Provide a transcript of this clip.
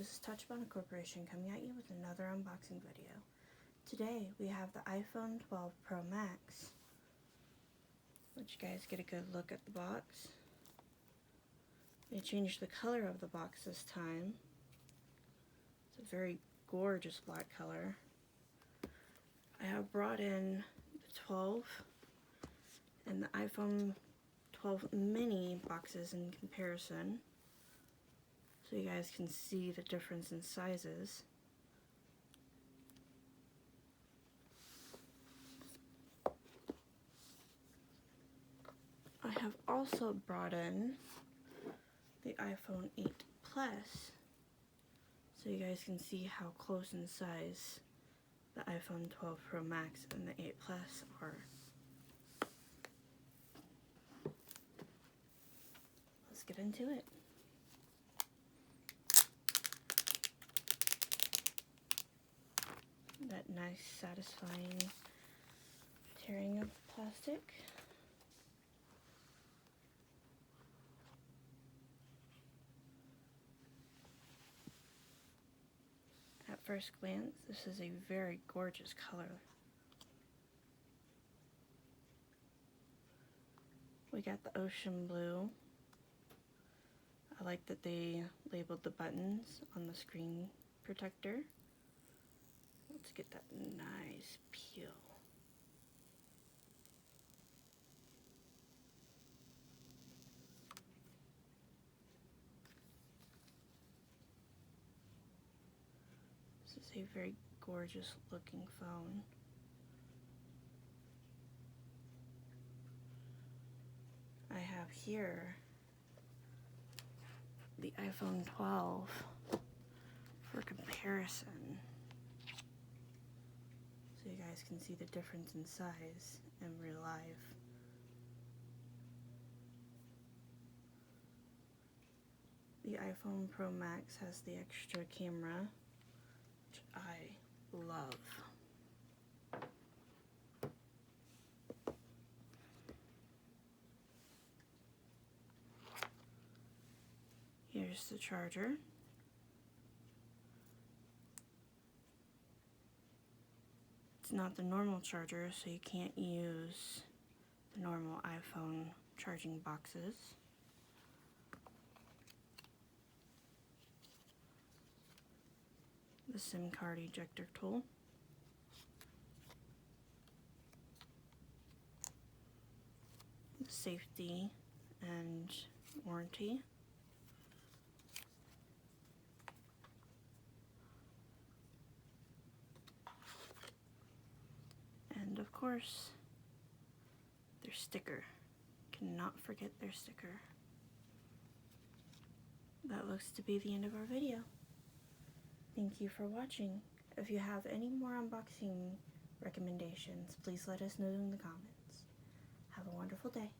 this is Tachibana Corporation coming at you with another unboxing video. Today we have the iPhone 12 Pro Max. Let you guys get a good look at the box. They changed the color of the box this time. It's a very gorgeous black color. I have brought in the 12 and the iPhone 12 mini boxes in comparison, so you guys can see the difference in sizes. I have also brought in the iPhone 8 Plus, so you guys can see how close in size the iPhone 12 Pro Max and the 8 Plus are. Let's get into it. That nice, satisfying tearing of plastic. At first glance, this is a very gorgeous color. We got the ocean blue. I like that they labeled the buttons on the screen protector. Let's get that nice peel. This is a very gorgeous looking phone. I have here the iPhone 12 for comparison, so you guys can see the difference in size in real life. The iPhone Pro Max has the extra camera, which I love. Here's the charger. It's not the normal charger, so you can't use the normal iPhone charging boxes. The SIM card ejector tool. The safety and warranty. And of course, their sticker. Cannot forget their sticker. That looks to be the end of our video. Thank you for watching. If you have any more unboxing recommendations, please let us know in the comments. Have a wonderful day.